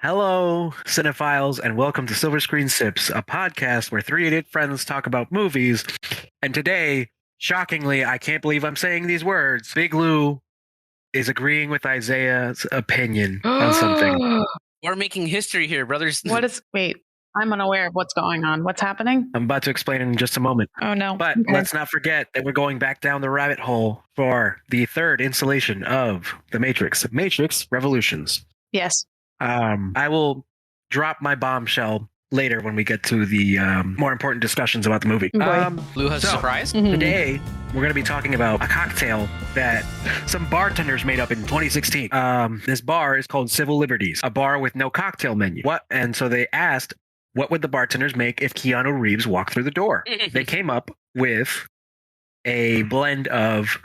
Hello, cinephiles, and welcome to Silver Screen Sips, a podcast where three idiot friends talk about movies. And today, shockingly, I can't believe I'm saying these words. Big Lou is agreeing with Isaiah's opinion on something. We're making history here, brothers. Wait, I'm unaware of what's going on. What's happening? I'm about to explain in just a moment. Oh, no. But let's not forget that we're going back down the rabbit hole for the third installation of The Matrix, Matrix Revolutions. Yes. I will drop my bombshell later when we get to the more important discussions about the movie. Lou has a surprise. Today, we're going to be talking about a cocktail that some bartenders made up in 2016. This bar is called Civil Liberties, a bar with no cocktail menu. And so they asked, what would the bartenders make if Keanu Reeves walked through the door? They came up with a blend of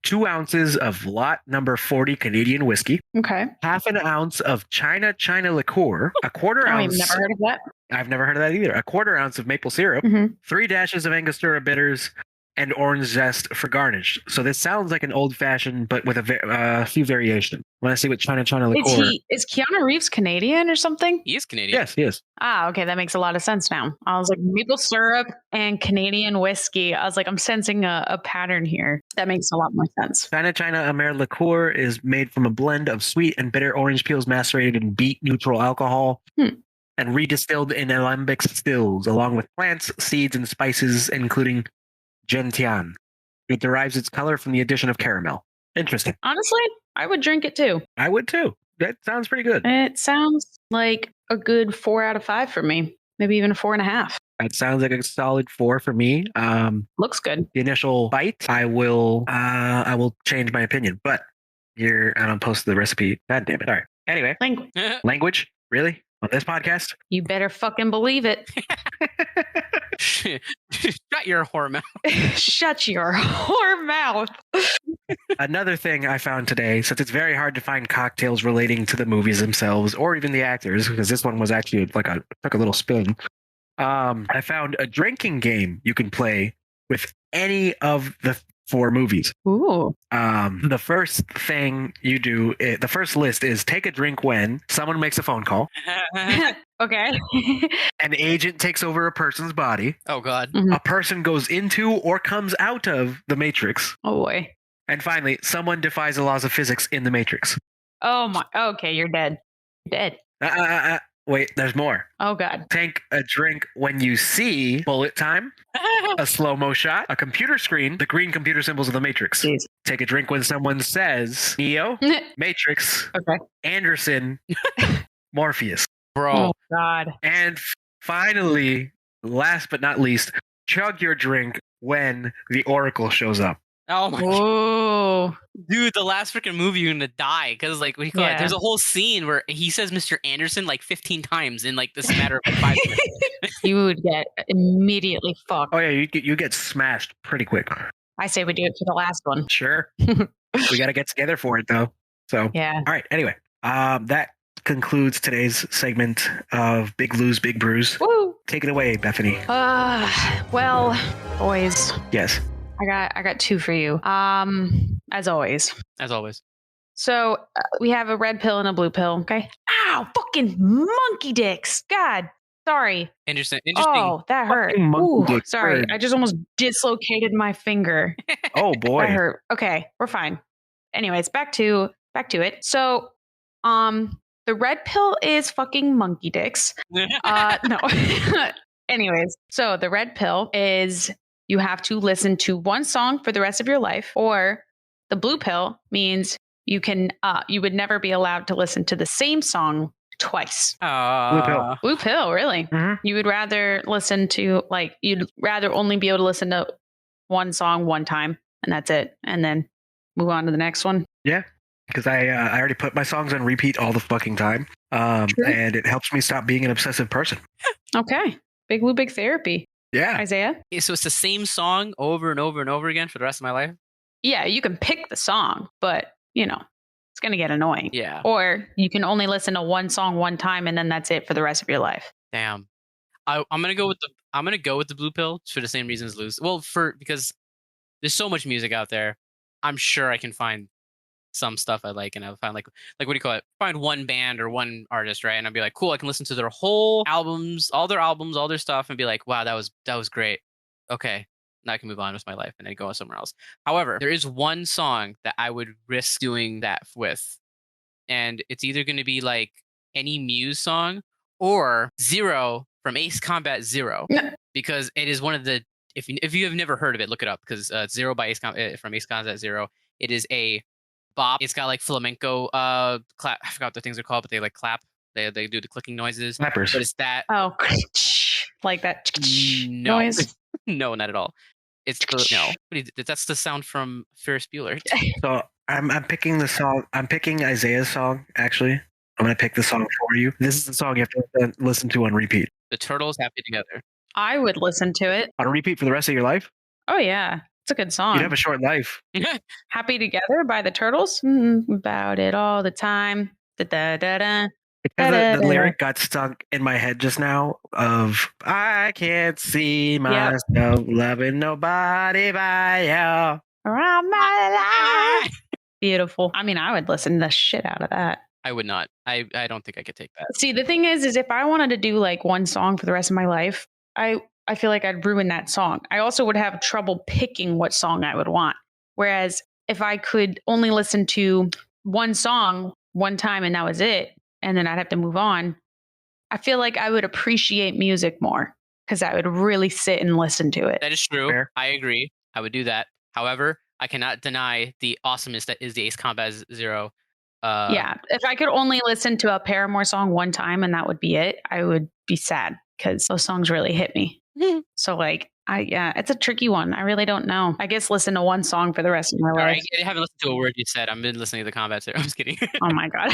2 ounces of lot number 40 Canadian Whisky. Okay. Half an ounce of China Liqueur. A quarter ounce. I've never heard of that. I've never heard of that either. A quarter ounce of maple syrup. 3 dashes of Angostura Bitters. And orange zest for garnish. So this sounds like an old fashioned, but with a few variations. Want to see what China Liqueur. Is Keanu Reeves Canadian or something? He is Canadian. Yes, he is. Okay, that makes a lot of sense now. I was like, maple syrup and Canadian whiskey. I was like, I'm sensing a pattern here. That makes a lot more sense. China Amer Liqueur is made from a blend of sweet and bitter orange peels macerated in beet neutral alcohol. And redistilled in alembic stills, along with plants, seeds, and spices, including gentian. It derives its color from the addition of caramel. Interesting. Honestly, I would drink it too. I would too. That sounds pretty good. It sounds like a good 4 out of 5 for me. Maybe even a 4.5. That sounds like a solid 4 for me. Looks good. The initial bite, I will change my opinion, but I don't post the recipe. God damn it. All right. Anyway, language? Really? On this podcast? You better fucking believe it. Shut your whore mouth. Shut your whore mouth. Another thing I found today, since it's very hard to find cocktails relating to the movies themselves or even the actors, because this one was actually took a little spin. I found a drinking game you can play with any of the 4 movies. Ooh. The first thing you do, the first list is take a drink when someone makes a phone call. Okay. An agent takes over a person's body. Oh, God. A person goes into or comes out of the Matrix. Oh, boy. And finally, someone defies the laws of physics in the Matrix. Oh, my. Okay, you're dead. You're dead. Wait, there's more. Oh, God. Take a drink when you see bullet time, a slow-mo shot, a computer screen, the green computer symbols of the Matrix. Jeez. Take a drink when someone says Neo, Matrix, Okay. Anderson, Morpheus. Bro. Oh, God. And finally, last but not least, chug your drink when the Oracle shows up. Oh, my God. Whoa. Dude, the last freaking movie, you're going to die. Because, like, what do you call it? There's a whole scene where he says Mr. Anderson like 15 times in, like, this matter of like 5 minutes. You would get immediately fucked. Oh, yeah, you get smashed pretty quick. I say we do it for the last one. Sure. We got to get together for it, though. So, Yeah. All right. Anyway, that concludes today's segment of Big Lou's Big Brews. Woo. Take it away, Bethany. Well, boys, Yes. I got 2 for you. As always. As always. So we have a red pill and a blue pill. Okay. Ow, fucking monkey dicks. God, sorry. Interesting. Oh, that hurt. Fucking monkey Ooh, dick sorry. bird. I just almost dislocated my finger. Oh boy. That hurt. Okay, we're fine. Anyways, back to it. So, the red pill is fucking monkey dicks. No. Anyways, so the red pill is you have to listen to one song for the rest of your life, or the blue pill means you would never be allowed to listen to the same song twice. Blue pill. Blue pill, really? Mhm. You would rather you'd rather only be able to listen to one song one time, and that's it, and then move on to the next one. Yeah. Because I already put my songs on repeat all the fucking time. And it helps me stop being an obsessive person. Okay. Big Blue, big therapy. Yeah. Isaiah? So it's the same song over and over and over again for the rest of my life? Yeah, you can pick the song, but, it's going to get annoying. Yeah. Or you can only listen to one song one time, and then that's it for the rest of your life. Damn. I'm gonna go with the blue pill for the same reasons Lou's. Well, because there's so much music out there. I'm sure I can find some stuff I like, and I'll find like what do you call it? Find one band or one artist, right? And I'll be like, cool, I can listen to their whole albums, all their stuff, and be like, wow, that was great. Okay, now I can move on with my life and then go somewhere else. However, there is one song that I would risk doing that with, and it's either going to be like any Muse song or Zero from Ace Combat Zero, because it is one of the, if you have never heard of it, look it up, because Zero by from Ace Combat Zero. It is a bop. It's got like flamenco clap. I forgot what the things are called, but they like clap. They do the clicking noises. Clappers. But it's that. Oh, like that no. noise. No, not at all. It's no. That's the sound from Ferris Bueller. So I'm picking the song. I'm picking Isaiah's song. Actually, I'm gonna pick the song for you. This is the song you have to listen to on repeat. The Turtles, Happy Together. I would listen to it. On repeat for the rest of your life? Oh yeah, it's a good song. You'd have a short life. Happy Together by the Turtles. About it all the time. Da-da-da-da. Because the lyric got stuck in my head just now of I can't see myself loving nobody but you. Around my life. Beautiful. I mean, I would listen the shit out of that. I would not. I don't think I could take that. See, the thing is if I wanted to do like one song for the rest of my life, I feel like I'd ruin that song. I also would have trouble picking what song I would want. Whereas if I could only listen to one song one time and that was it, and then I'd have to move on, I feel like I would appreciate music more because I would really sit and listen to it. That is true. Fair. I agree. I would do that. However, I cannot deny the awesomeness that is the Ace Combat Zero. Yeah. If I could only listen to a Paramore song one time and that would be it, I would be sad because those songs really hit me. So like, it's a tricky one. I really don't know. I guess listen to one song for the rest of my life. I haven't listened to a word you said. I've been listening to the Combat Zero. I'm just kidding. Oh my God.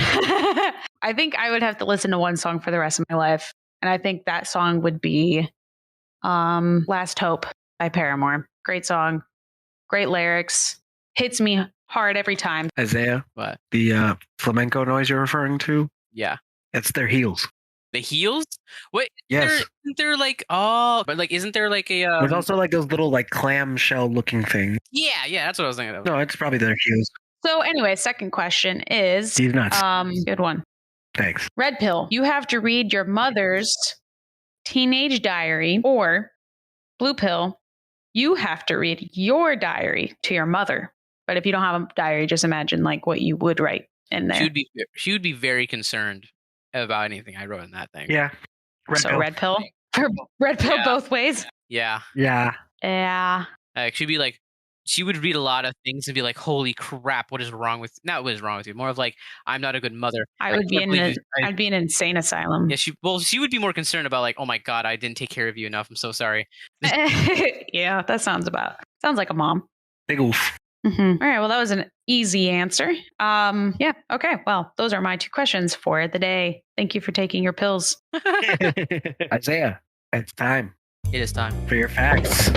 I think I would have to listen to one song for the rest of my life. And I think that song would be Last Hope by Paramore. Great song. Great lyrics. Hits me hard every time. Isaiah, What? the flamenco noise you're referring to, Yeah. it's their heels. The heels? Wait, Yes. They're like, but like, isn't there like a? There's also like those little like clamshell looking things. Yeah, that's what I was thinking of. No, it's probably their heels. So anyway, second question is He's nuts. good one. Thanks. Red pill. You have to read your mother's teenage diary, or blue pill. You have to read your diary to your mother. But if you don't have a diary, just imagine like what you would write in there. She would be very concerned about anything I wrote in that thing. Yeah. Red pill. Red pill both ways. Yeah. Yeah. Yeah. She'd be like, she would read a lot of things and be like, "Holy crap, what is wrong with?" Not what is wrong with you. More of like, "I'm not a good mother." I'd be in an insane asylum. Yeah, she would be more concerned about like, "Oh my God, I didn't take care of you enough. I'm so sorry." Yeah, that sounds like a mom. Big oof. Mm-hmm. All right. Well, that was an easy answer. Yeah. Okay. Well, those are my two questions for the day. Thank you for taking your pills. Isaiah, it's time It is time. for your facts.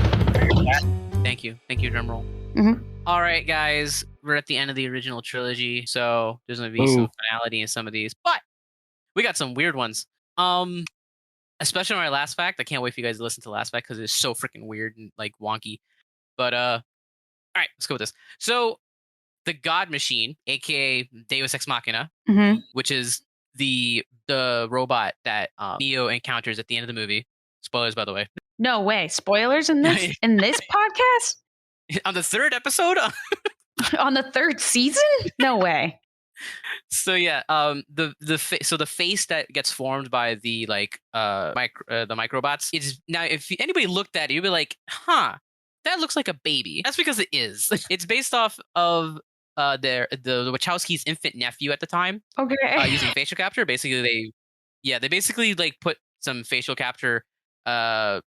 Thank you, drumroll. Mhm. All right, guys, we're at the end of the original trilogy, so there's gonna be some finality in some of these, but we got some weird ones. Especially on our last fact. I can't wait for you guys to listen to the last fact because it's so freaking weird and like wonky. But all right, let's go with this. So, the God Machine, aka Deus Ex Machina, which is the robot that Neo encounters at the end of the movie. Spoilers, by the way. No way. Spoilers in this podcast? On the third episode? On the third season? No way. So yeah, the face that gets formed by the like the microbots is now, if anybody looked at it, you'd be like, huh, that looks like a baby. That's because it is. It's based off of the Wachowskis' infant nephew at the time. Okay. Using facial capture. Basically, they basically like put some facial capture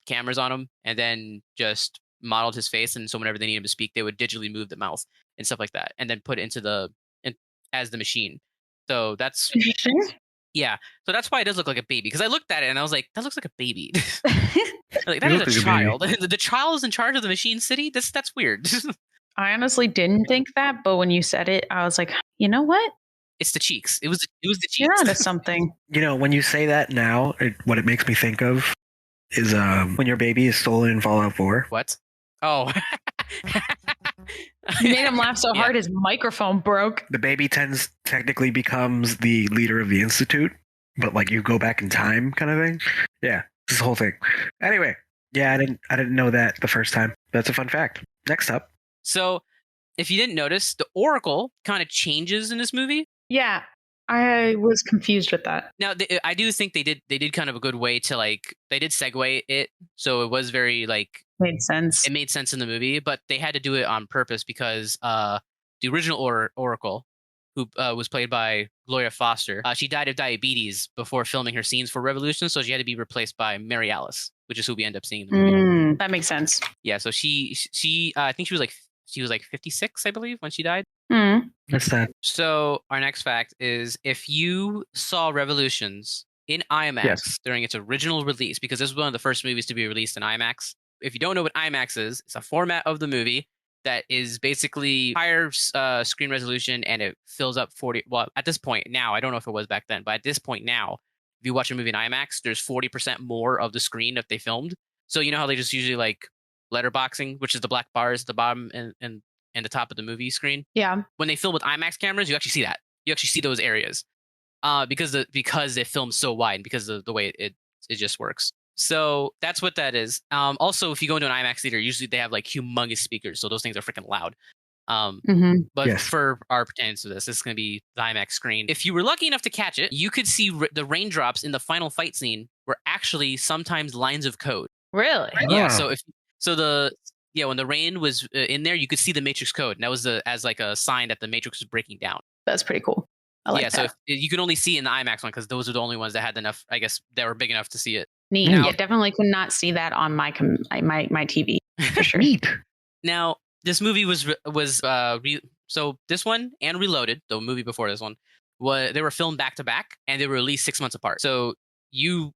cameras on him and then just modeled his face, and so whenever they need him to speak, they would digitally move the mouth and stuff like that, and then put it into as the machine. So that's yeah. So that's why it does look like a baby. Because I looked at it and I was like, that looks like a baby. Like, that is a child. The child is in charge of the machine city. That's weird. I honestly didn't think that, but when you said it, I was like, you know what? It's the cheeks. It was the cheeks. You're onto something. You know, when you say that now, what it makes me think of is when your baby is stolen in Fallout 4. What? Oh. He made him laugh so hard his microphone broke. The baby technically becomes the leader of the institute, but like you go back in time kind of thing. Yeah, this whole thing. Anyway, yeah, I didn't know that the first time. That's a fun fact. Next up. So, if you didn't notice, the Oracle kind of changes in this movie. Yeah, I was confused with that. Now, I do think they did kind of a good way to like they did segue it, so it was very like made sense. It made sense in the movie, but they had to do it on purpose because the original Oracle, who was played by Gloria Foster, she died of diabetes before filming her scenes for Revolution, so she had to be replaced by Mary Alice, which is who we end up seeing in the movie. That makes sense. Yeah, so she I think she was like 56, I believe, when she died. That's that. So our next fact is if you saw Revolutions in IMAX during its original release, because this was one of the first movies to be released in IMAX. If you don't know what IMAX is, it's a format of the movie that is basically higher screen resolution, and it fills up 40. Well, at this point now, I don't know if it was back then, but at this point now, if you watch a movie in IMAX, there's 40% more of the screen that they filmed. So you know how they just usually like letterboxing, which is the black bars at the bottom and the top of the movie screen. Yeah. When they film with IMAX cameras, you actually see that. You actually see those areas because they film so wide, because of the way it just works. So that's what that is. Also, if you go into an IMAX theater, usually they have like humongous speakers, so those things are freaking loud. But for our pretense of this is going to be the IMAX screen. If you were lucky enough to catch it, you could see the raindrops in the final fight scene were actually sometimes lines of code. Really? Yeah. So when the rain was in there, you could see the Matrix code, and that was as like a sign that the Matrix was breaking down. That's pretty cool. I like that. So you can only see in the IMAX one because those are the only ones that had enough, I guess, that were big enough to see it. Neat. Yeah, definitely could not see that on my TV for sure. Neat. Now, this movie so this one and Reloaded, the movie before this one, they were filmed back to back, and they were released 6 months apart. So you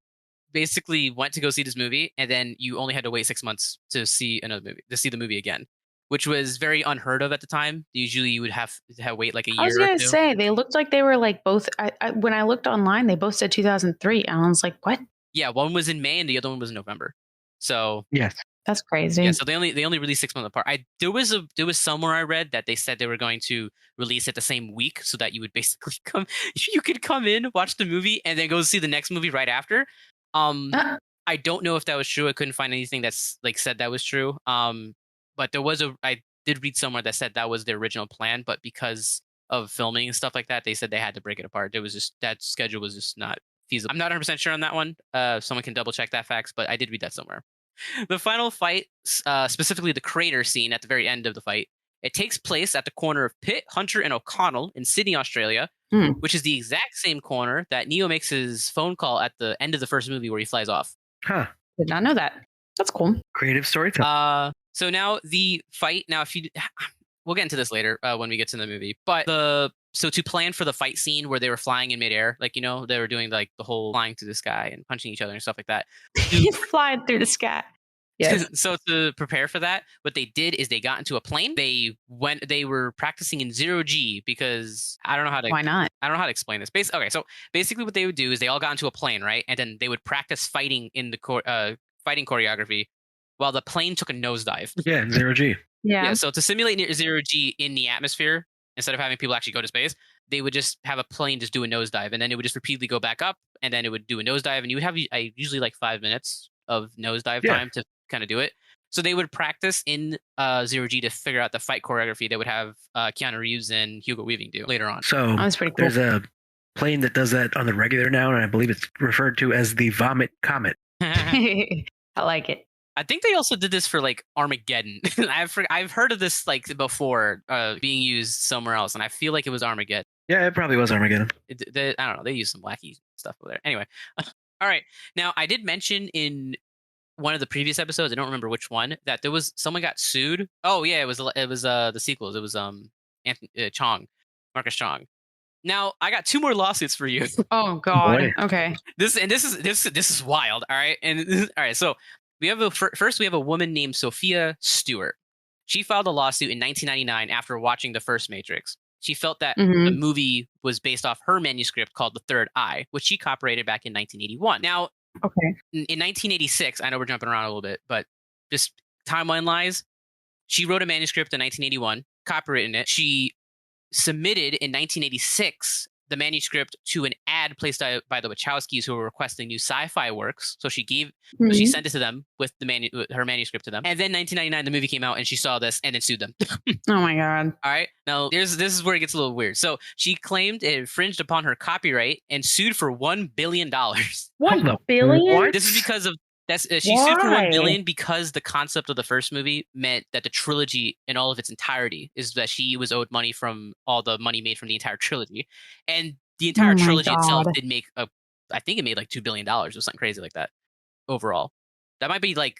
basically went to go see this movie, and then you only had to wait 6 months to see another movie, to see the movie again, which was very unheard of at the time. Usually you would have to wait like a year. I was going to say, they looked like they were like both. When I looked online, they both said 2003. And I was like, what? Yeah, one was in May and the other one was in November. So yes, that's crazy. Yeah, so they only released 6 months apart. There was somewhere I read that they said they were going to release it the same week, so that you would basically you could come in, watch the movie, and then go see the next movie right after. I don't know if that was true. I couldn't find anything that's like said that was true. But I did read somewhere that said that was their original plan, but because of filming and stuff like that, they said they had to break it apart. It was just that schedule was just not feasible. I'm not 100% sure on that one. Someone can double check that facts, but I did read that somewhere. The final fight, specifically the crater scene at the very end of the fight, it takes place at the corner of Pitt, Hunter, and O'Connell in Sydney, Australia, which is the exact same corner that Neo makes his phone call at the end of the first movie where he flies off. Huh. Did not know that. That's cool. Creative storytelling. So now the fight. Now, we'll get into this later when we get to the movie. But so to plan for the fight scene where they were flying in midair, like they were doing like the whole flying through the sky and punching each other and stuff like that. Flying through the sky. Yes. So to prepare for that, what they did is they got into a plane. They were practicing in 0G because I don't know how to. Why not? I don't know how to explain this. Okay, so basically what they would do is they all got into a plane, right? And then they would practice fighting in the fighting choreography while the plane took a nosedive. Yeah, 0G. Yeah. So to simulate 0G in the atmosphere, instead of having people actually go to space, they would just have a plane just do a nosedive, and then it would just repeatedly go back up, and then it would do a nosedive, and you would have usually like 5 minutes of nosedive time to kind of do it. So they would practice in 0G to figure out the fight choreography that would have Keanu Reeves and Hugo Weaving do later on. So that's pretty cool. There's a plane that does that on the regular now, and I believe it's referred to as the Vomit Comet. I like it. I think they also did this for like Armageddon. I've heard of this like before being used somewhere else, and I feel like it was Armageddon. Yeah, it probably was Armageddon. I don't know. They used some wacky stuff over there. Anyway, all right. Now I did mention in one of the previous episodes, I don't remember which one, that there was someone got sued. Oh yeah, it was the sequels. It was Marcus Chong. Now I got 2 more lawsuits for you. Oh God. Boy. Okay. This is wild. All right, all right. So we have first we have a woman named Sophia Stewart. She filed a lawsuit in 1999 after watching the first Matrix. She felt that the movie was based off her manuscript called The Third Eye, which she copyrighted back in 1981. Now, in 1986, I know we're jumping around a little bit, but just timeline-wise, she wrote a manuscript in 1981, copywritten it. She submitted in 1986 the manuscript to an ad placed by the Wachowskis, who were requesting new sci-fi works. So she sent it to them with her manuscript to them. And then 1999, the movie came out, and she saw this and then sued them. Oh my God. All right. Now, this is where it gets a little weird. So she claimed it infringed upon her copyright and sued for $1 billion. $1 billion? What? This is because of she sued for $1 billion because the concept of the first movie meant that the trilogy in all of its entirety is that she was owed money from all the money made from the entire trilogy, and the entire trilogy itself did make I think it made like $2 billion or something crazy like that overall. That might be like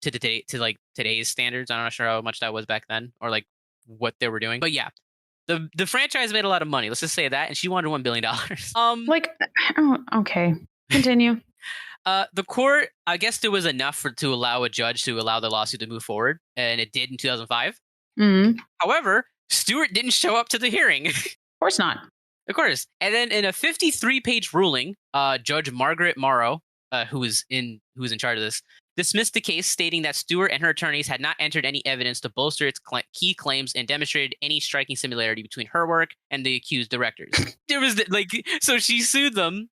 to today's standards. I'm not sure how much that was back then or like what they were doing, but yeah. The franchise made a lot of money. Let's just say that, and she wanted $1 billion. Okay, continue. The court, I guess there was enough to allow a judge to allow the lawsuit to move forward, and it did in 2005. Mm-hmm. However, Stewart didn't show up to the hearing. Of course not. Of course. And then in a 53-page ruling, Judge Margaret Morrow, who was in charge of this, dismissed the case, stating that Stewart and her attorneys had not entered any evidence to bolster its key claims and demonstrated any striking similarity between her work and the accused directors. So she sued them.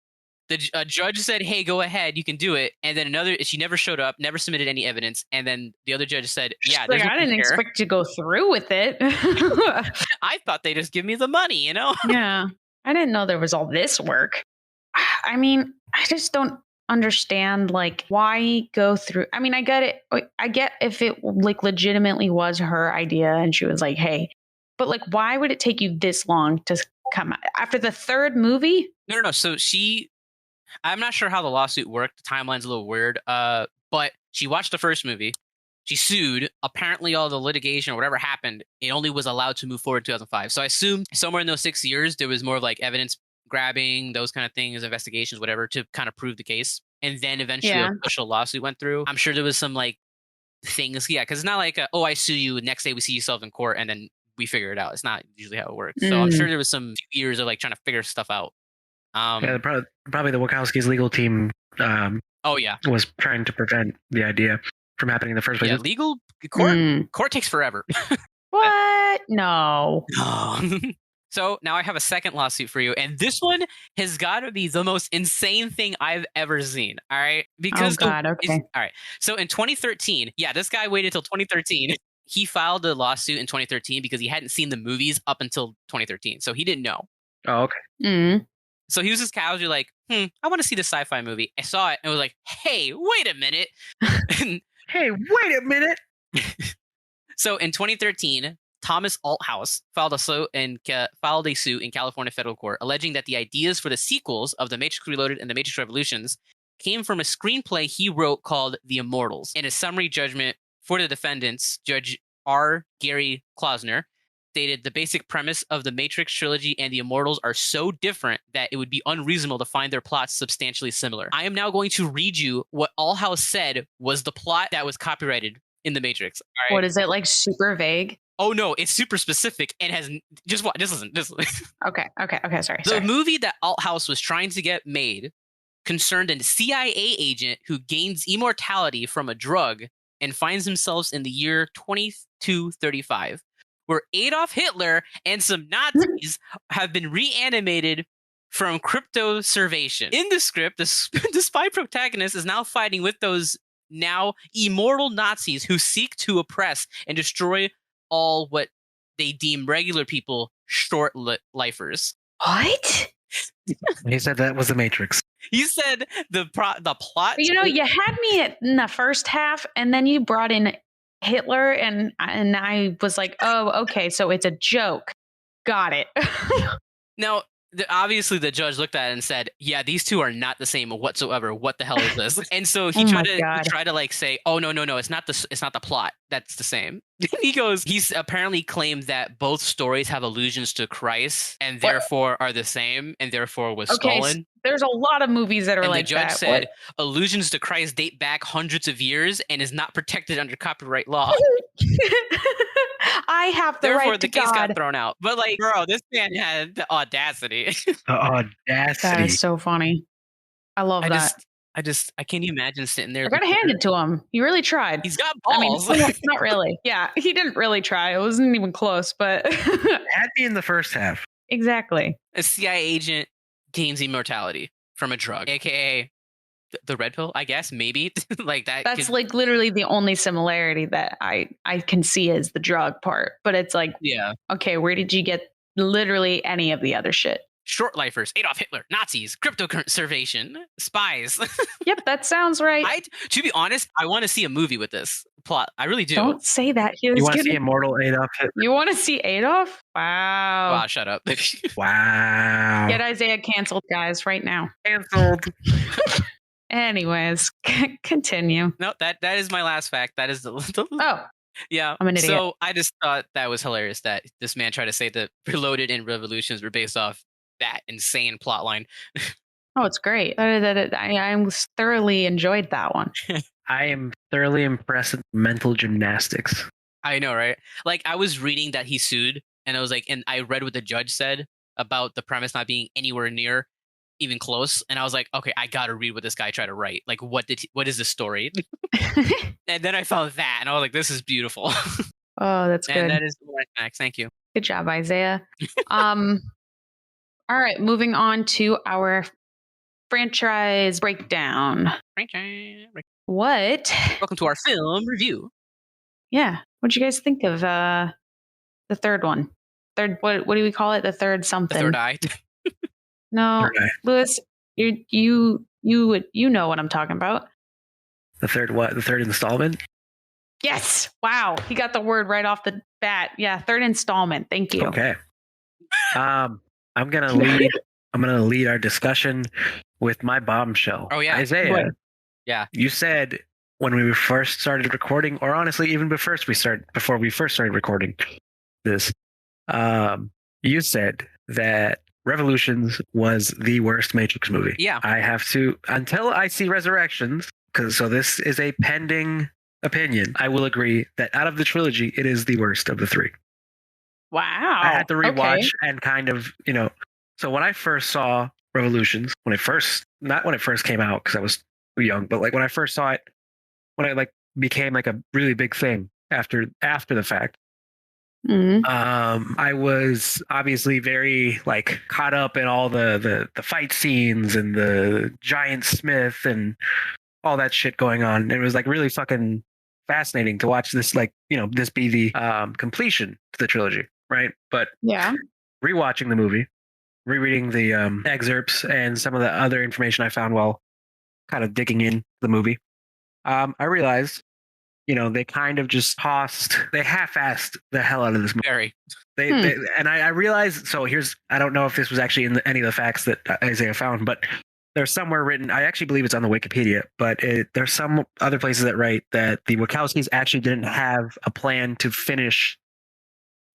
The judge said, "Hey, go ahead, you can do it." And then she never showed up, never submitted any evidence. And then the other judge said, "Yeah, like, I didn't expect to go through with it." I thought they just give me the money, you know? Yeah, I didn't know there was all this work. I mean, I just don't understand, like, why go through. I mean, I get it. I get if it like legitimately was her idea and she was like, "Hey," but like, why would it take you this long to come out after the third movie? No. So I'm not sure how the lawsuit worked. The timeline's a little weird. But she watched the first movie. She sued. Apparently, all the litigation or whatever happened, it only was allowed to move forward in 2005. So I assume somewhere in those 6 years, there was more of like evidence grabbing, those kind of things, investigations, whatever, to kind of prove the case. And then eventually an official lawsuit went through. I'm sure there was some like things. Yeah, because it's not like, I sue you. Next day we see yourself in court and then we figure it out. It's not usually how it works. So I'm sure there was some years of like trying to figure stuff out. Probably the Wachowskis' legal team was trying to prevent the idea from happening in the first place. Yeah, legal court takes forever. What? No. So now I have a second lawsuit for you, and this one has got to be the most insane thing I've ever seen. All right, because okay. All right. So in 2013, this guy waited until 2013. He filed a lawsuit in 2013 because he hadn't seen the movies up until 2013, so he didn't know. Oh, okay. Mm. So he was just casually like, I want to see the sci-fi movie. I saw it and was like, hey, wait a minute. Hey, wait a minute. So in 2013, Thomas Althouse filed a suit in California federal court alleging that the ideas for the sequels of The Matrix Reloaded and The Matrix Revolutions came from a screenplay he wrote called The Immortals. In a summary judgment for the defendants, Judge R. Gary Klausner stated the basic premise of the Matrix trilogy and the Immortals are so different that it would be unreasonable to find their plots substantially similar. I am now going to read you what Althouse said was the plot that was copyrighted in the Matrix. All right? What is it, like super vague? Oh no, it's super specific and has just listen. Okay. Sorry. The movie that Althouse was trying to get made concerned a CIA agent who gains immortality from a drug and finds himself in the year 2235. Where Adolf Hitler and some Nazis have been reanimated from cryptoservation. In the script, the spy protagonist is now fighting with those now immortal Nazis who seek to oppress and destroy all what they deem regular people short-lifers. What? He said that was the Matrix. He said the plot... You know, you had me in the first half, and then you brought in Hitler, and I was like, oh, okay, so it's a joke. Got it. Now, obviously, the judge looked at it and said, "Yeah, these two are not the same whatsoever. What the hell is this?" And so he tried to like say, "Oh no, it's not the plot that's the same." He's apparently claimed that both stories have allusions to Christ and therefore are the same and therefore was stolen. There's a lot of movies that are like that. The judge said allusions to Christ date back hundreds of years and is not protected under copyright law. I have the Therefore, right to the case God. got thrown out. But like, bro, this man had the audacity. The audacity. That is so funny. I love that. I can't imagine sitting there. I gotta hand it to him. He really tried. He's got I mean, balls. not really. Yeah, he didn't really try. It wasn't even close, but Had me in the first half. exactly. A CIA agent gains immortality from a drug, aka the red pill, I guess, maybe. Like that. That's like literally the only similarity that I can see is the drug part. But it's like, yeah. okay, where did you get literally any of the other shit? Short lifers, Adolf Hitler, Nazis, cryptoconservation, spies. Yep, that sounds right. To be honest, I want to see a movie with this plot. I really do. Don't say that. You want to see Immortal Adolf Hitler? You want to see Adolf? Wow. Wow, shut up. Wow. Get Isaiah canceled, guys, right now. Canceled. Anyways, continue. No, that is my last fact. That is the Oh, yeah. I'm an idiot. So I just thought that was hilarious that this man tried to say that Reloaded and Revolutions were based off that insane plot line. Oh, it's great. I thoroughly enjoyed that one. I am thoroughly impressed with mental gymnastics. I know, right? Like I was reading that he sued, and I was like, and I read what the judge said about the premise not being anywhere near even close, and I was like, okay, I gotta read what this guy tried to write. Like, what is the story? And then I found that, and I was like, this is beautiful. Oh, that's good. And that is my facts. Thank you. Good job, Isaiah. All right, moving on to our franchise breakdown. What? Welcome to our film review. Yeah. What'd you guys think of the third one? Third, what do we call it? The third something. The third eye. No, Third eye. Lewis, you know what I'm talking about. The third what? The third installment? Yes. Wow. He got the word right off the bat. Yeah, third installment. Thank you. Okay. I'm gonna lead our discussion with my bombshell. Oh yeah, Isaiah. What? Yeah. You said when we first started recording, or honestly, even before we first started recording this, you said that Revolutions was the worst Matrix movie. Yeah. I have to, until I see Resurrections, so this is a pending opinion. I will agree that out of the trilogy, it is the worst of the three. Wow. I had to rewatch Okay. and kind of, so when I first saw Revolutions, not when it first came out because I was too young, but like when I first saw it, when it like became like a really big thing after the fact, Mhm. I was obviously very like caught up in all the fight scenes and the giant Smith and all that shit going on. It was like really fucking fascinating to watch this, like, this be the completion to the trilogy, right? But Yeah. rewatching the movie, rereading the excerpts and some of the other information I found while kind of digging in the movie, I realized, they kind of just they half-assed the hell out of this movie. Very. And I realized, so I don't know if this was actually in any of the facts that Isaiah found, but there's somewhere written, I actually believe it's on the Wikipedia, but there's some other places that write that the Wachowskis actually didn't have a plan to finish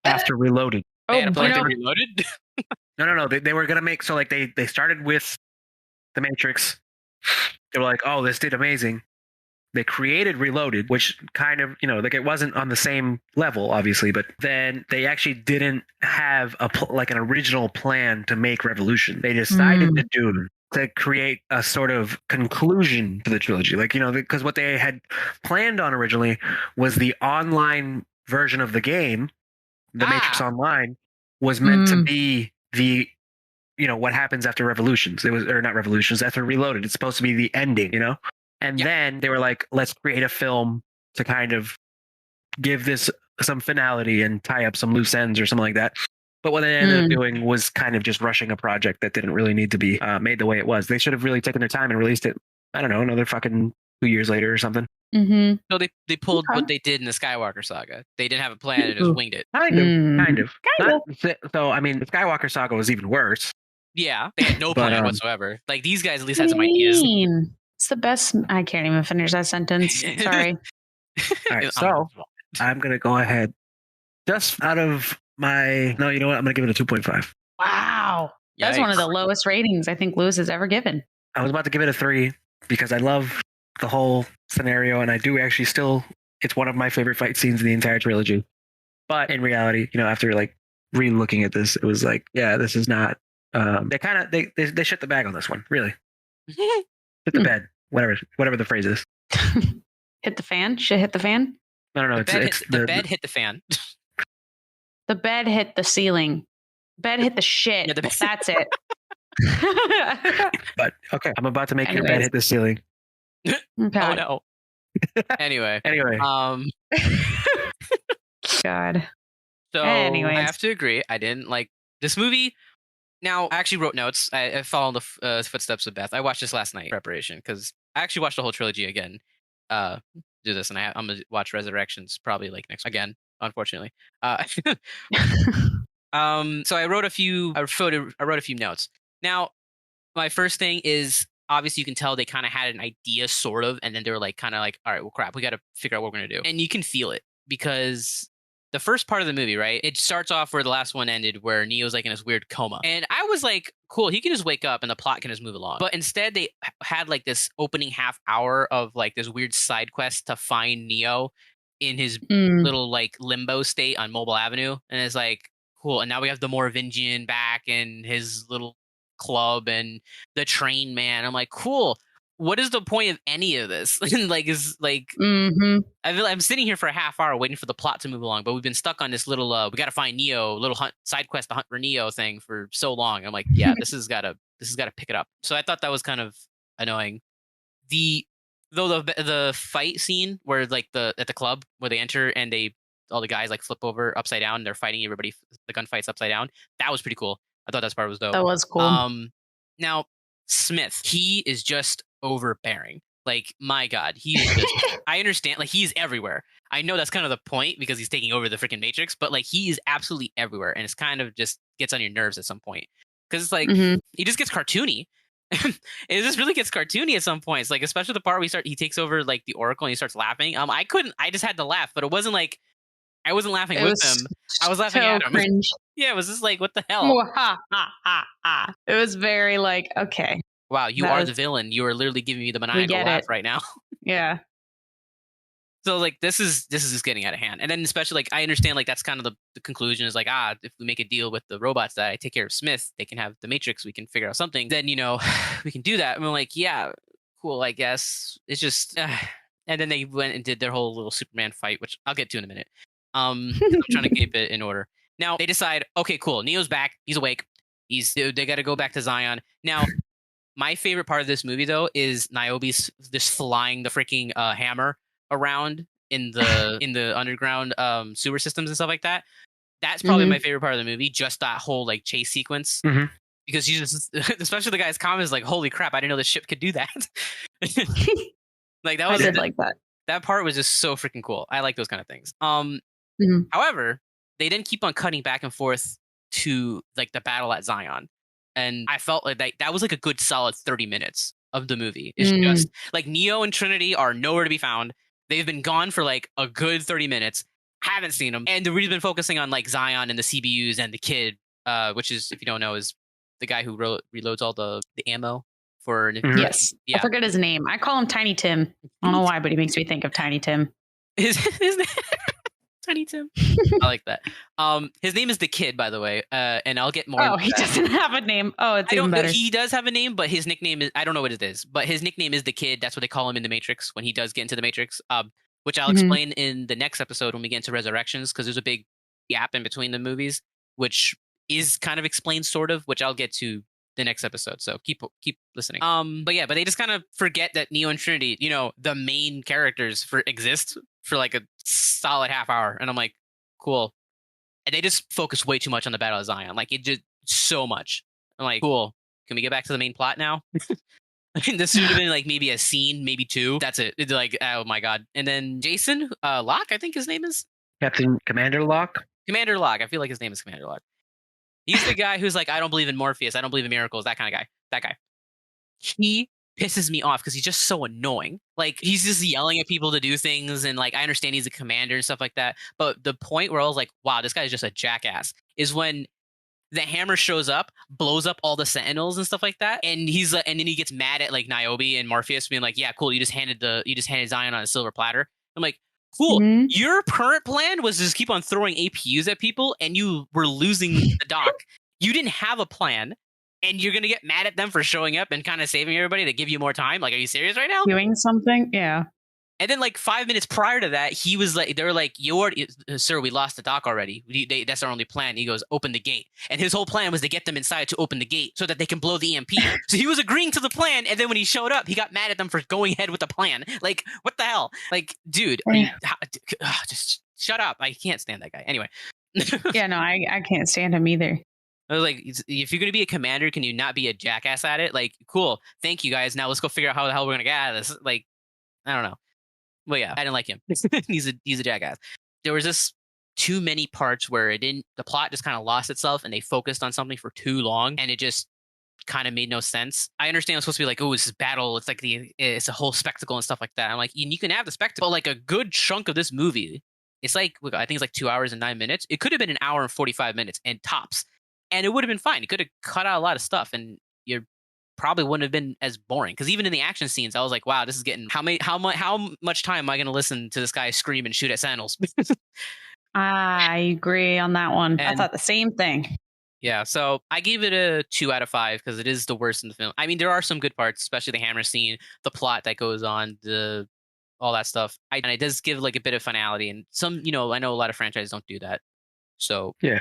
after Reloaded. They had a plan to you know- Reloaded. No. They were going to make, so like they started with The Matrix. They were like, oh, this did amazing. They created Reloaded, which kind of, like it wasn't on the same level, obviously, but then they actually didn't have like an original plan to make Revolution. They decided to create a sort of conclusion to the trilogy. Like, because what they had planned on originally was the online version of the game, The Matrix Online, was meant to be the, what happens after Revolutions. It was, or not Revolutions, after Reloaded. It's supposed to be the ending, And then they were like, let's create a film to kind of give this some finality and tie up some loose ends or something like that. But what they ended up doing was kind of just rushing a project that didn't really need to be made the way it was. They should have really taken their time and released it, I don't know, another fucking 2 years later or something. Mm-hmm. So they pulled what they did in the Skywalker saga. They didn't have a plan and just winged it. Kind of. So, I mean, the Skywalker saga was even worse. Yeah, they had no plan whatsoever. Like these guys at least had some ideas. It's the best. I can't even finish that sentence. Sorry. All right, so I'm going to go ahead. Just out of my... No, you know what? I'm going to give it a 2.5. Wow. That's one of the lowest ratings I think Lewis has ever given. I was about to give it a 3 because I love the whole scenario, and I do actually still... It's one of my favorite fight scenes in the entire trilogy. But in reality, after like re-looking at this, it was like, yeah, this is not... They shit the bag on this one, really. Shit the bed. whatever the phrase is. Hit the fan? Shit hit the fan? No. The bed hit the fan. The bed hit the ceiling. Bed hit the shit. Yeah, the bed- That's it. But okay, I'm about to make your bed Anyways. hit the ceiling. Okay. Oh no. Anyway. Anyway, God. So Anyways. I have to agree. I didn't like this movie. Now, I actually wrote notes. I followed the footsteps of Beth. I watched this last night in preparation because I actually watched the whole trilogy again. Do this, and I'm gonna watch Resurrections probably like next again. Unfortunately. So I wrote a few. I wrote a few notes. Now, my first thing is obviously you can tell they kind of had an idea, sort of, and then they were like, kind of like, all right, well, crap, we got to figure out what we're gonna do, and you can feel it because the first part of the movie, right? It starts off where the last one ended, where Neo's like in this weird coma. And I was like, cool, he can just wake up and the plot can just move along. But instead, they had like this opening half hour of like this weird side quest to find Neo in his little like limbo state on Mobile Avenue. And it's like, cool. And now we have the Merovingian back and his little club and the train man. I'm like, cool. What is the point of any of this? Like, is like, I'm sitting here for a half hour waiting for the plot to move along, but we've been stuck on this little, we got to find Neo, little side quest to hunt for Neo thing for so long. I'm like, yeah, this has got to pick it up. So I thought that was kind of annoying. Though the fight scene where like at the club where they enter and all the guys like flip over upside down, and they're fighting everybody, the gunfight's upside down. That was pretty cool. I thought that part was dope. That was cool. Now Smith, he is just overbearing. Like, my God, he's just, I understand, like, he's everywhere. I know that's kind of the point because he's taking over the freaking Matrix, but like, he is absolutely everywhere, and it's kind of just gets on your nerves at some point because it's like he just gets cartoony. It just really gets cartoony at some points, like especially the part where he takes over like the Oracle and he starts laughing. I just had to laugh, but it wasn't like I wasn't laughing with him. I was laughing at him. Cringe. Yeah, it was just like, what the hell? It was very like, okay. Wow, you are the villain. You are literally giving me the maniacal laugh right now. Yeah. So like this is just getting out of hand. And then especially like I understand like that's kind of the conclusion is like, if we make a deal with the robots that I take care of Smith, they can have the Matrix, we can figure out something. Then, we can do that. And we're like, yeah, cool, I guess. It's just and then they went and did their whole little Superman fight, which I'll get to in a minute. I'm trying to keep it in order. Now they decide, okay, cool, Neo's back, he's awake. They got to go back to Zion. Now, my favorite part of this movie though is Niobe's just flying the freaking hammer around in the underground sewer systems and stuff like that. That's probably my favorite part of the movie. Just that whole like chase sequence, because you just, especially the guy's comment is like, "Holy crap! I didn't know the ship could do that." Like that was I did like that. That part was just so freaking cool. I like those kind of things. However, they didn't keep on cutting back and forth to like the battle at Zion, and I felt like that was like a good solid 30 minutes of the movie. It's just like Neo and Trinity are nowhere to be found. They've been gone for like a good 30 minutes. Haven't seen them. And they've really been focusing on like Zion and the CBUs and the kid, which is, if you don't know, is the guy who reloads all the ammo for... Yes. Yeah. I forget his name. I call him Tiny Tim. I don't know why, but he makes me think of Tiny Tim. His name... Tiny Tim. I like that. His name is the Kid, by the way. And I'll get more... Oh, he doesn't have a name. Oh, it's even better. He does have a name, but his nickname is... I don't know what it is, but his nickname is the Kid. That's what they call him in the Matrix when he does get into the Matrix. Which I'll explain in the next episode when we get into Resurrections, because there's a big gap in between the movies, which is kind of explained sort of, which I'll get to the next episode. So keep listening. But they just kind of forget that Neo and Trinity, the main characters exist for like a solid half hour. And I'm like, cool. And they just focus way too much on the Battle of Zion. Like it just so much. I'm like, cool. Can we get back to the main plot now? This should have been like maybe a scene, maybe two. That's it. It's like, oh my God. And then Jason Locke, I think his name is Commander Locke. Commander Locke. I feel like his name is Commander Locke. He's the guy who's like, I don't believe in Morpheus. I don't believe in miracles. That kind of guy. That guy. He pisses me off because he's just so annoying. Like he's just yelling at people to do things, and like I understand he's a commander and stuff like that. But the point where I was like, wow, this guy is just a jackass, is when the hammer shows up, blows up all the sentinels and stuff like that, and he's and then he gets mad at like Niobe and Morpheus being like, "Yeah, cool, you just handed Zion on a silver platter." I'm like, "Cool, your current plan was just keep on throwing APUs at people, and you were losing the dock. You didn't have a plan. and you're gonna get mad at them for showing up and kind of saving everybody to give you more time. Like, are you serious right now? Doing something? Yeah. And then like 5 minutes prior to that, he was like, they were like, "You already, sir, we lost the dock already. That's our only plan." He goes, "Open the gate." And his whole plan was to get them inside to open the gate so that they can blow the EMP. So he was agreeing to the plan. And then when he showed up, he got mad at them for going ahead with the plan. Like, what the hell? Like, dude, just shut up. I can't stand that guy. Anyway. Yeah, no, I can't stand him either. I was like, if you're going to be a commander, can you not be a jackass at it? Like, cool. Thank you guys. Now let's go figure out how the hell we're going to get out of this. Like, I don't know. Well, yeah, I didn't like him. He's a jackass. There was just too many parts where the plot just kind of lost itself and they focused on something for too long and it just kind of made no sense. I understand it's supposed to be like, oh, this is battle. It's like it's a whole spectacle and stuff like that. I'm like, you can have the spectacle, but like a good chunk of this movie, it's like, I think it's like 2 hours and 9 minutes. It could have been an hour and 45 minutes and tops, and it would have been fine. It could have cut out a lot of stuff and you're probably wouldn't have been as boring, because even in the action scenes I was like, wow, this is getting how much time am I going to listen to this guy scream and shoot at Sentinels? I agree on that one. I thought the same thing. Yeah, so I gave it a 2 out of 5 because it is the worst in the film. I mean, there are some good parts, especially the hammer scene, the plot that goes on, all that stuff, and it does give like a bit of finality, and some, I know a lot of franchises don't do that, so yeah,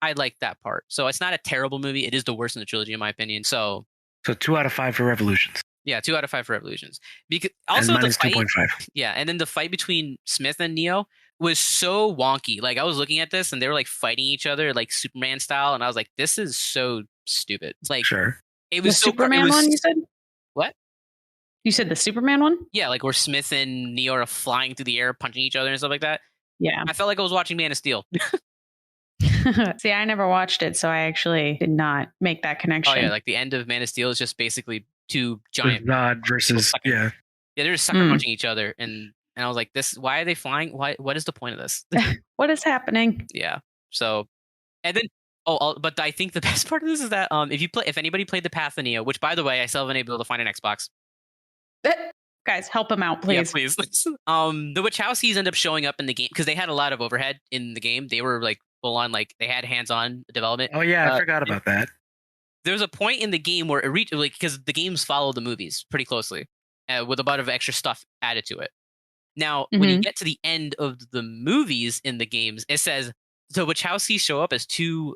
I like that part. So it's not a terrible movie. It is the worst in the trilogy in my opinion. So 2 out of 5 for Revolutions. Yeah, 2 out of 5 for Revolutions. Because also and the fight, 2.5. Yeah, and then the fight between Smith and Neo was so wonky. Like, I was looking at this and they were like fighting each other like Superman style, and I was like, this is so stupid. Like, sure, it was the Superman one. You said what? You said the Superman one? Yeah, like where Smith and Neo are flying through the air, punching each other and stuff like that. Yeah, I felt like I was watching Man of Steel. See, I never watched it, so I actually did not make that connection. Oh yeah, like the end of Man of Steel is just basically two giant Zod versus they're just sucker punching each other, and I was like, this, why are they flying? What is the point of this? What is happening? Yeah. So, and then but I think the best part of this is that if anybody played the Path of Neo, which by the way I still haven't been able to find an Xbox. Guys, help him out, please. Yeah, please. The Wachowskis end up showing up in the game because they had a lot of overhead in the game. They were like full on, like they had hands-on development. Oh yeah, I forgot about that. There's a point in the game where it reached, like, because the games follow the movies pretty closely, with a lot of extra stuff added to it. Now, when you get to the end of the movies in the games, it says the Wachowskis show up as two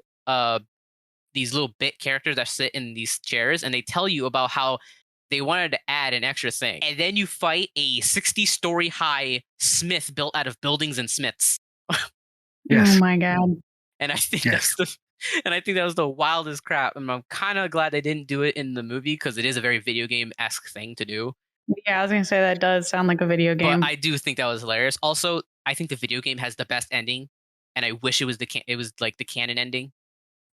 these little bit characters that sit in these chairs, and they tell you about how they wanted to add an extra thing. And then you fight a 60-story high Smith built out of buildings and Smiths. Yes. Oh my god! And I think that was the wildest crap. And I'm kind of glad they didn't do it in the movie because it is a very video game-esque thing to do. Yeah, I was gonna say that does sound like a video game. But I do think that was hilarious. Also, I think the video game has the best ending, and I wish it was like the canon ending,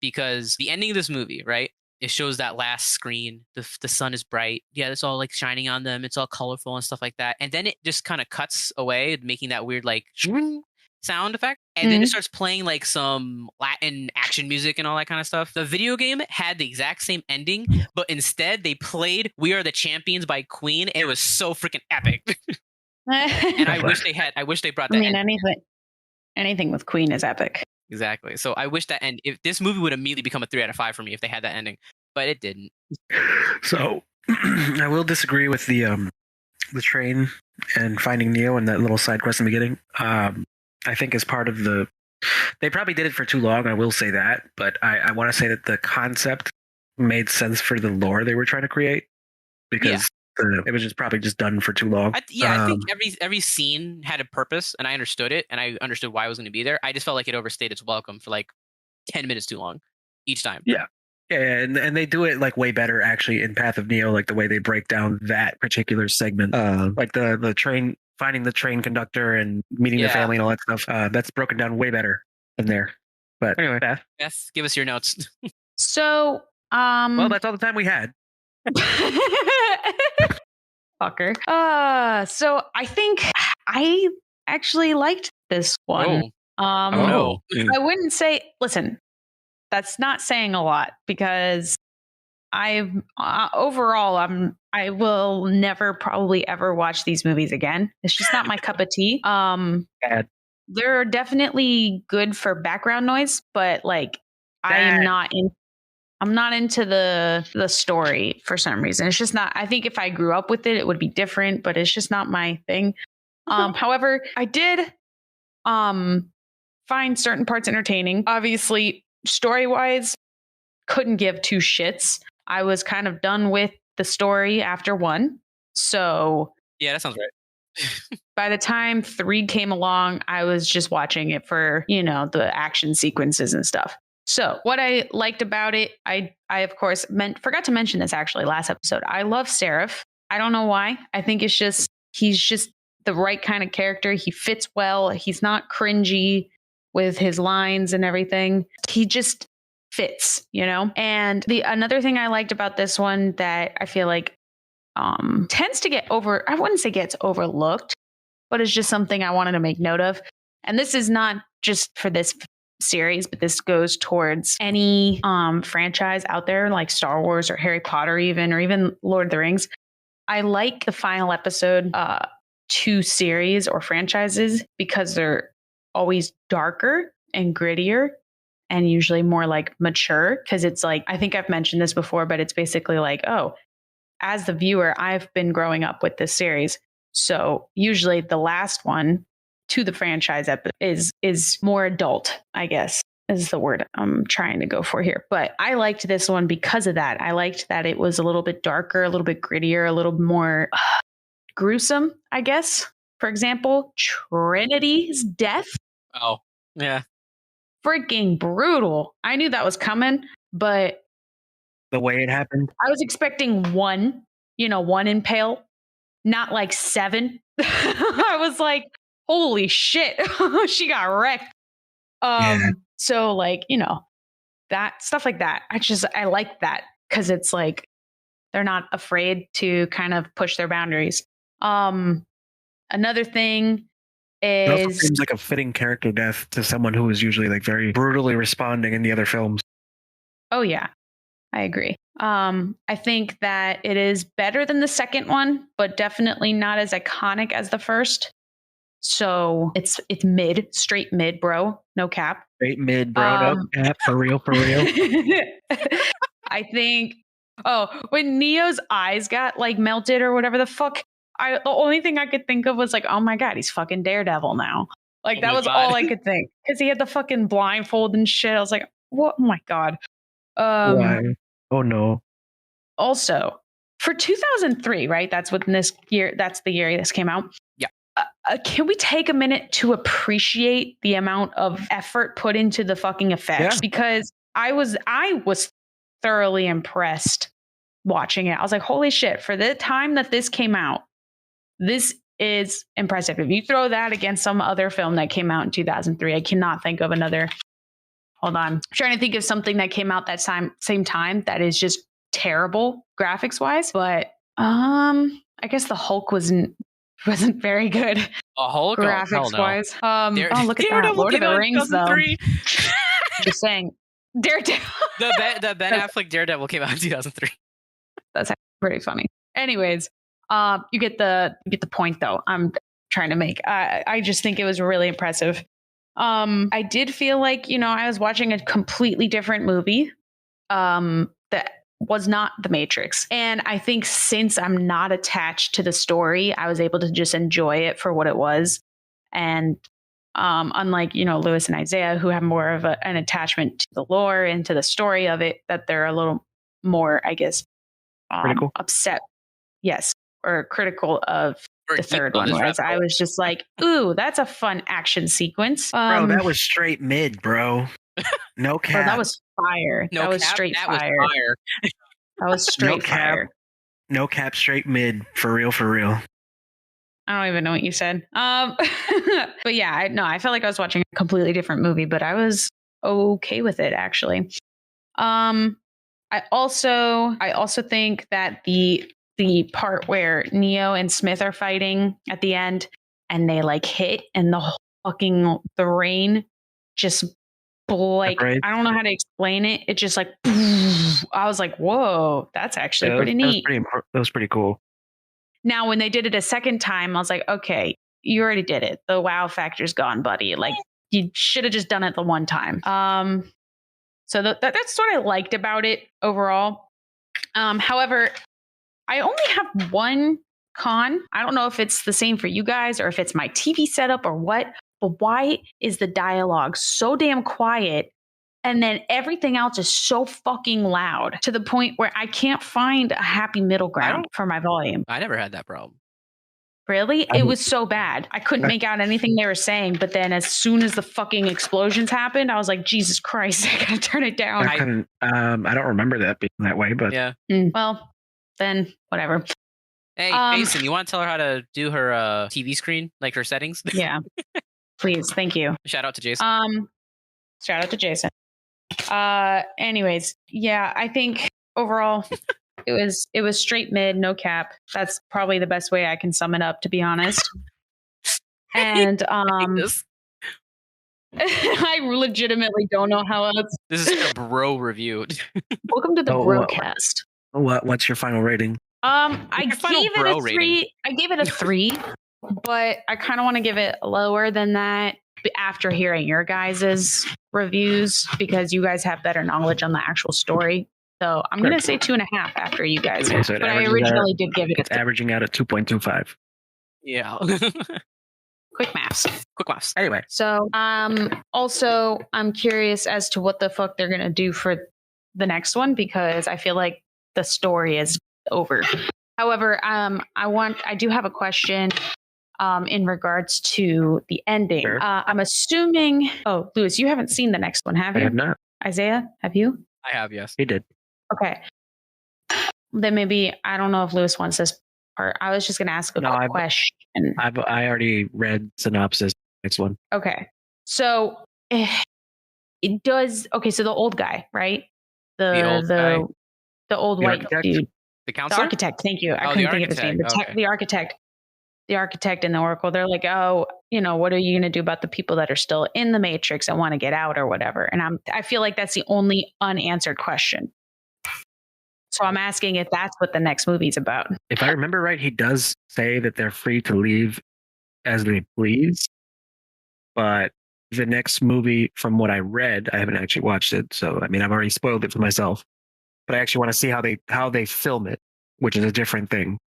because the ending of this movie, right? It shows that last screen. The sun is bright. Yeah, it's all like shining on them. It's all colorful and stuff like that. And then it just kind of cuts away, making that weird like sound effect. And then it starts playing like some Latin action music and all that kind of stuff. The video game had the exact same ending, but instead they played "We Are the Champions" by Queen. And it was so freaking epic. And I wish they brought that. I mean, anything with Queen is epic. Exactly. So I wish that if this movie would immediately become a 3 out of 5 for me if they had that ending, but it didn't. So I will disagree with the train and finding Neo and that little side quest in the beginning. I think as part of they probably did it for too long. I will say that, but I want to say that the concept made sense for the lore they were trying to create, because it was probably just done for too long. I think every scene had a purpose, and I understood it, and I understood why I was going to be there. I just felt like it overstayed its welcome for like 10 minutes too long each time. Yeah, and they do it like way better actually in Path of Neo, like the way they break down that particular segment, like the train, finding the train conductor and meeting the family and all that stuff. That's broken down way better in there. But anyway, Beth, give us your notes. So, well, that's all the time we had. Fucker. So I think I actually liked this one. I wouldn't say. Listen, that's not saying a lot, because I will never probably ever watch these movies again. It's just not my cup of tea. They're definitely good for background noise, but like I am not in. I'm not into the story for some reason. It's just not. I think if I grew up with it, it would be different, but it's just not my thing. However, I did find certain parts entertaining. Obviously, story-wise, couldn't give two shits. I was kind of done with the story after 1. So yeah, that sounds right. by the time 3 came along, I was just watching it for, the action sequences and stuff. So what I liked about it, I of course forgot to mention this actually last episode. I love Seraph. I don't know why. I think he's just the right kind of character. He fits well. He's not cringy with his lines and everything. He just fits, And another thing I liked about this one that I feel like tends to I wouldn't say gets overlooked, but it's just something I wanted to make note of. And this is not just for this series, but this goes towards any franchise out there like Star Wars or Harry Potter or even Lord of the Rings. I like the final episode to series or franchises because they're always darker and grittier and usually more like mature, because it's like, I think I've mentioned this before, but it's basically like, oh, as the viewer, I've been growing up with this series. So usually the last one to the franchise is more adult, I guess, is the word I'm trying to go for here. But I liked this one because of that. I liked that it was a little bit darker, a little bit grittier, a little more gruesome, I guess. For example, Trinity's death. Oh, yeah. Freaking brutal. I knew that was coming, but the way it happened, I was expecting one impale, not like 7. I was like, holy shit, she got wrecked. So like, that stuff like that. I like that because it's like they're not afraid to kind of push their boundaries. Another thing it also is seems like a fitting character death to someone who is usually like very brutally responding in the other films. Oh yeah, I agree. I think that it is better than the second one, but definitely not as iconic as the first. So it's straight mid, bro. No cap. Straight mid, bro. No cap. For real. I think. Oh, when Neo's eyes got like melted or whatever the fuck, the only thing I could think of was like, oh my god, he's fucking Daredevil now. Like that was all I could think because he had the fucking blindfold and shit. I was like, what? Oh my god. Why? Oh no. Also, for 2003, right? That's what that's the year this came out. Yeah. Can we take a minute to appreciate the amount of effort put into the fucking effects? Yeah. Because I was thoroughly impressed watching it. I was like, holy shit, for the time that this came out, this is impressive. If you throw that against some other film that came out in 2003, I cannot think of another. Hold on. I'm trying to think of something that came out that same time that is just terrible graphics wise, but I guess the Hulk wasn't very good. Hulk graphics wise. Look at Daredevil that. Lord of the Rings though. Just saying. Daredevil. the Ben Affleck Daredevil came out in 2003. That's pretty funny. Anyways, you get the point though. I'm trying to make. I just think it was really impressive. I did feel like, I was watching a completely different movie that was not The Matrix. And I think since I'm not attached to the story, I was able to just enjoy it for what it was. And unlike, Lewis and Isaiah, who have more of an attachment to the lore and to the story of it, that they're a little more, I guess, critical. Upset. Yes. Or critical of the third one. Whereas I was just like, ooh, that's a fun action sequence. Bro, that was straight mid, bro. No cap. Bro, that was fire. No that was cap, straight that fire. Was fire. That was straight fire. No cap, straight mid. For real. I don't even know what you said. But yeah, I felt like I was watching a completely different movie, but I was okay with it actually. I also think that the part where Neo and Smith are fighting at the end and they like hit and the rain just like, I don't know how to explain it. It just like, I was like, whoa, that's actually pretty neat. That was pretty cool. Now, when they did it a second time, I was like, okay, you already did it. The wow factor's gone, buddy. Like you should have just done it the one time. So that's what I liked about it overall. However, I only have one con. I don't know if it's the same for you guys or if it's my TV setup or what, but why is the dialogue so damn quiet? And then everything else is so fucking loud to the point where I can't find a happy middle ground for my volume. I never had that problem. Really? It was so bad. I couldn't make out anything they were saying. But then as soon as the fucking explosions happened, I was like, Jesus Christ, I gotta turn it down. I don't remember that being that way, but yeah. Well, then whatever. Hey, Jason, you want to tell her how to do her TV screen, like her settings? Yeah. Please. Thank you. Shout out to Jason. Shout out to Jason. Anyways, yeah, I think overall it was straight mid, no cap. That's probably the best way I can sum it up, to be honest. And I legitimately don't know how else. This is a bro review. Welcome to the Brocast. What's your final rating? I gave it a 3. I gave it a 3, but I kind of want to give it lower than that after hearing your guys's reviews because you guys have better knowledge on the actual story. So I'm going to say 2.5 after you guys. Okay, so but I originally did give it. It's averaging out at 2.25. Yeah. Quick maths. Anyway. So also I'm curious as to what the fuck they're going to do for the next one because I feel like the story is over. However, I do have a question in regards to the ending. Sure. I'm assuming. Oh, Lewis, you haven't seen the next one, have you? I have not. Isaiah, have you? I have, yes. He did. Okay. Then maybe I don't know if Lewis wants this part. I was just going to ask a question. I already read synopsis. Next one. Okay. So it does. Okay. So the old guy, right? The old white architect? dude. The counselor? The architect. Thank you. I couldn't think of his name. The architect. The architect and the oracle. They're like, oh, what are you going to do about the people that are still in the Matrix and want to get out or whatever? And I feel like that's the only unanswered question. So I'm asking if that's what the next movie's about. If I remember right, he does say that they're free to leave as they please. But the next movie, from what I read, I haven't actually watched it. So, I mean, I've already spoiled it for myself. But I actually want to see how they film it, which is a different thing.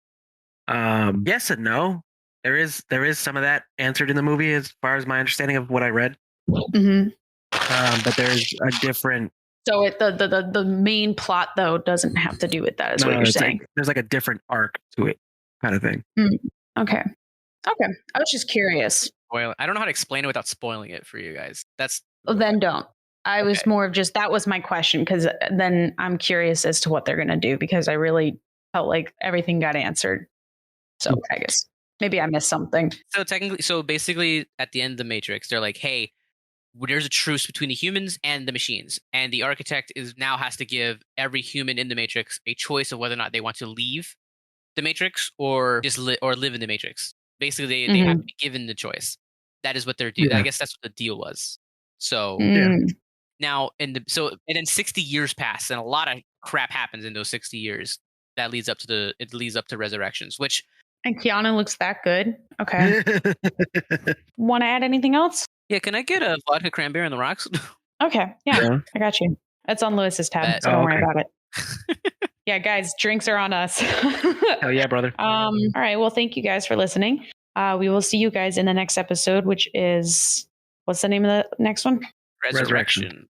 Yes and no. There is some of that answered in the movie as far as my understanding of what I read. Mm-hmm. But there's a different. So the main plot though doesn't have to do with that. Is what you're saying? There's like a different arc to it, kind of thing. Okay. I was just curious. I don't know how to explain it without spoiling it for you guys. Then don't. I was more of just that was my question because then I'm curious as to what they're gonna do because I really felt like everything got answered. So I guess maybe I missed something. So basically, at the end of the Matrix, they're like, "Hey, there's a truce between the humans and the machines, and the architect now has to give every human in the Matrix a choice of whether or not they want to leave the Matrix or just live in the Matrix. Basically, they have to be given the choice. That is what they're doing. I guess that's what the deal was. So now, and then 60 years pass, and a lot of crap happens in those 60 years. That leads up to Resurrections, which. And Keanu looks that good. Okay. Want to add anything else? Yeah, can I get a vodka cranberry on the rocks? Okay. Yeah, I got you. It's on Lewis's tab, so don't worry about it. Yeah, guys, drinks are on us. Hell yeah, brother. All right. Well, thank you guys for listening. We will see you guys in the next episode, which is what's the name of the next one? Resurrection.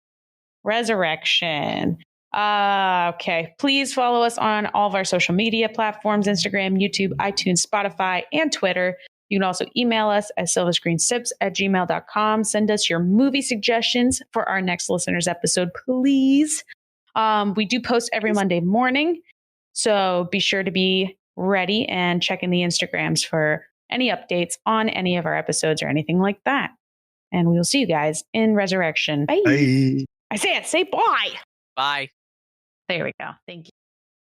Okay. Please follow us on all of our social media platforms, Instagram, YouTube, iTunes, Spotify, and Twitter. You can also email us at silverscreensips@gmail.com. Send us your movie suggestions for our next listeners episode, please. We do post every Monday morning, so be sure to be ready and check in the Instagrams for any updates on any of our episodes or anything like that. And we will see you guys in Resurrection. Bye. Bye. I say bye. Bye. There we go. Thank you.